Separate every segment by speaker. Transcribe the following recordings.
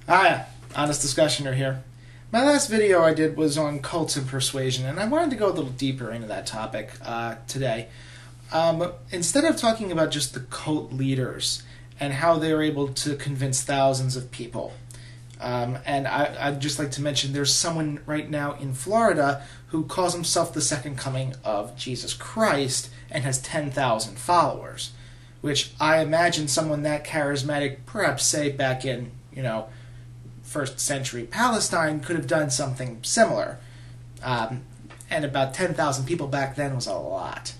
Speaker 1: Hi, Honest Discussioner here. My last video I did was on cults and persuasion, and I wanted to go a little deeper into that topic today. Instead of talking about just the cult leaders and how they were able to convince thousands of people, and I'd just like to mention there's someone right now in Florida who calls himself the second coming of Jesus Christ and has 10,000 followers, which I imagine someone that charismatic, perhaps say back in, first century Palestine, could have done something similar. And about 10,000 people back then was a lot.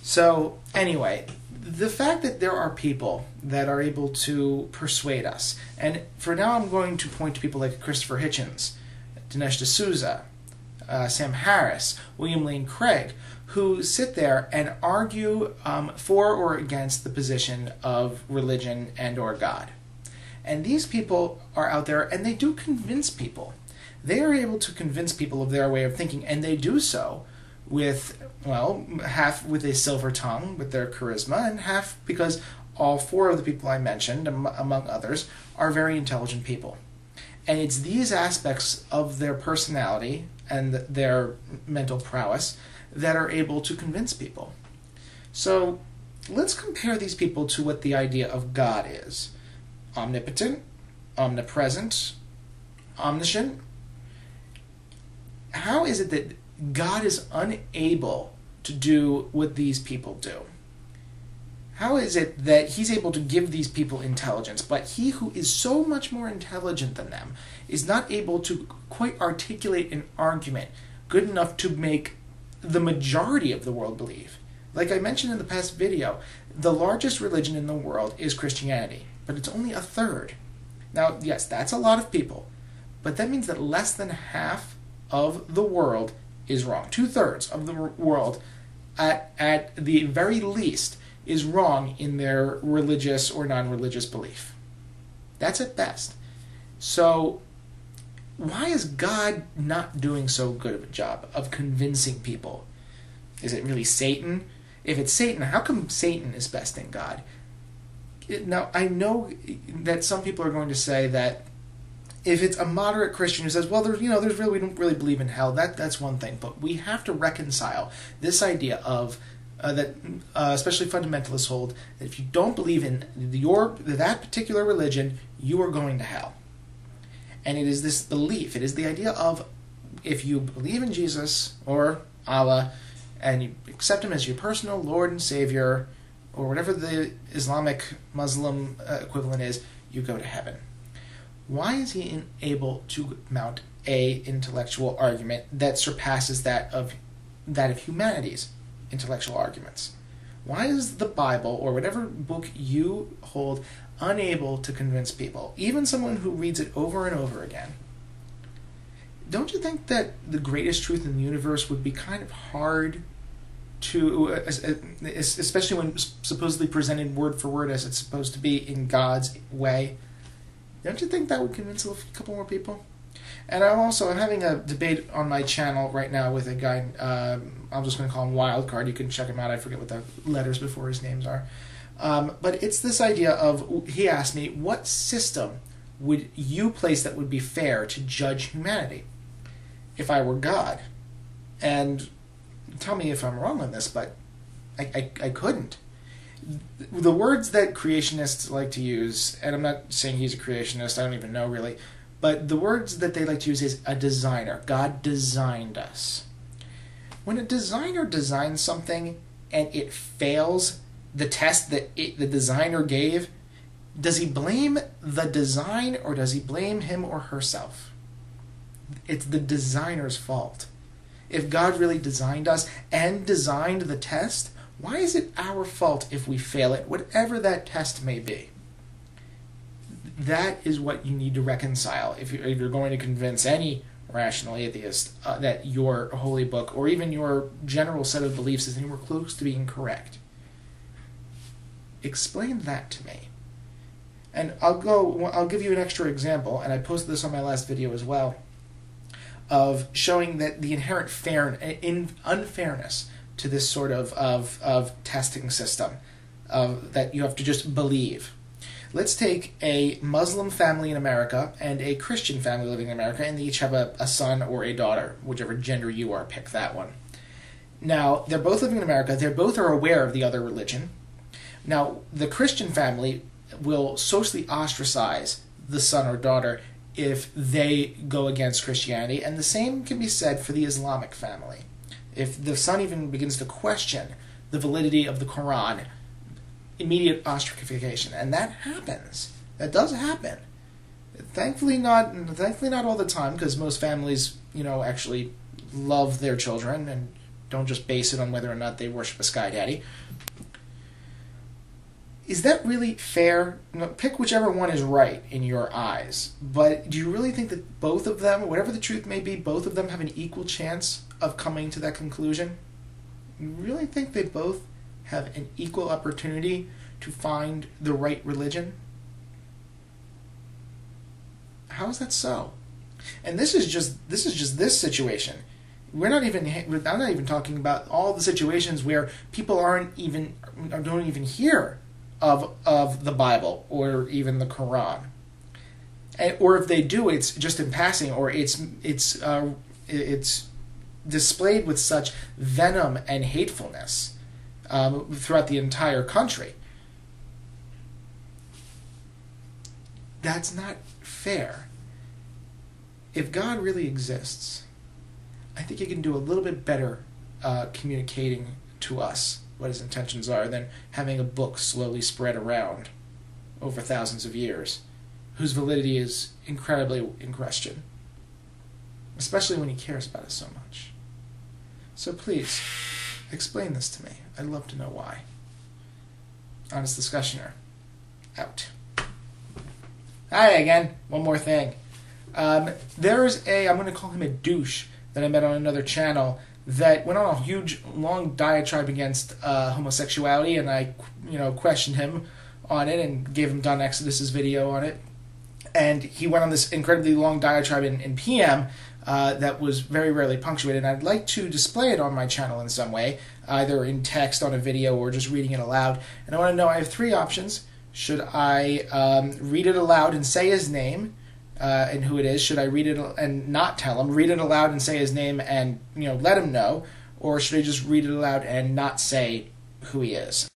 Speaker 1: So anyway, the fact that there are people that are able to persuade us, and for now I'm going to point to people like Christopher Hitchens, Dinesh D'Souza, Sam Harris, William Lane Craig, who sit there and argue for or against the position of religion and or God. And these people are out there, and they do convince people. They are able to convince people of their way of thinking, and they do so with, half with a silver tongue, with their charisma, and half because all four of the people I mentioned, among others, are very intelligent people. And it's these aspects of their personality and their mental prowess that are able to convince people. So let's compare these people to what the idea of God is. Omnipotent, omnipresent, omniscient. How is it that God is unable to do what these people do? How is it that he's able to give these people intelligence, but he who is so much more intelligent than them is not able to quite articulate an argument good enough to make the majority of the world believe? Like I mentioned in the past video, the largest religion in the world is Christianity, but it's only a third. Now, yes, that's a lot of people, but that means that less than half of the world is wrong. 2/3 of the world, at the very least, is wrong in their religious or non-religious belief. That's at best. So why is God not doing so good of a job of convincing people? Is it really Satan? If it's Satan, how come Satan is besting God? Now, I know that some people are going to say that if it's a moderate Christian who says, well, we don't really believe in hell, that's one thing. But we have to reconcile this idea of that especially fundamentalists hold, that if you don't believe in that particular religion, you are going to hell. And it is this belief, it is the idea of, if you believe in Jesus or Allah and you accept him as your personal Lord and Savior, or whatever the Islamic Muslim equivalent is, you go to heaven. Why is he able to mount a intellectual argument that surpasses that of humanity's intellectual arguments? Why is the Bible, or whatever book you hold, unable to convince people, even someone who reads it over and over again? Don't you think that the greatest truth in the universe would be kind of hard to, especially when supposedly presented word for word as it's supposed to be in God's way? Don't you think that would convince a couple more people? And I'm having a debate on my channel right now with a guy, I'm just going to call him Wildcard. You can check him out. I forget what the letters before his names are. But it's this idea of, he asked me, what system would you place that would be fair to judge humanity if I were God? And tell me if I'm wrong on this, but I couldn't. The words that creationists like to use, and I'm not saying he's a creationist, I don't even know really, but the words that they like to use is a designer. God designed us. When a designer designs something and it fails the test that the designer gave, does he blame the design or does he blame him or herself? It's the designer's fault. If God really designed us and designed the test, why is it our fault if we fail it, whatever that test may be? That is what you need to reconcile if you're going to convince any rational atheist that your holy book or even your general set of beliefs is anywhere close to being correct. Explain that to me. And I'll give you an extra example, and I posted this on my last video as well, of showing that the inherent unfairness to this sort of testing system that you have to just believe. Let's take a Muslim family in America and a Christian family living in America, and they each have a son or a daughter, whichever gender you are, pick that one. Now, they're both living in America. They both are aware of the other religion. Now, the Christian family will socially ostracize the son or daughter if they go against Christianity, and the same can be said for the Islamic family. If the son even begins to question the validity of the Quran, immediate ostracification, and that happens. That does happen. Thankfully not all the time, because most families, actually love their children and don't just base it on whether or not they worship a sky daddy. Is that really fair? Pick whichever one is right in your eyes. But do you really think that both of them, whatever the truth may be, both of them have an equal chance of coming to that conclusion? You really think they both have an equal opportunity to find the right religion? How is that so? And this is just this situation. I'm not even talking about all the situations where people don't even hear of the Bible or even the Quran, or if they do, it's just in passing, or it's displayed with such venom and hatefulness throughout the entire country. That's not fair. If God really exists, I think He can do a little bit better communicating to us what His intentions are than having a book slowly spread around over thousands of years, whose validity is incredibly in question, especially when He cares about us so much. So please, explain this to me. I'd love to know why. Honest Discussioner, out. Hi again. One more thing. There's I'm going to call him a douche, that I met on another channel that went on a huge, long diatribe against homosexuality, and I, questioned him on it and gave him Don Exodus's video on it. And he went on this incredibly long diatribe in PM that was very rarely punctuated, and I'd like to display it on my channel in some way, either in text on a video or just reading it aloud. And I want to know, I have three options. Should I read it aloud and say his name and who it is? Should I read it and not tell him, read it aloud and say his name and let him know? Or should I just read it aloud and not say who he is?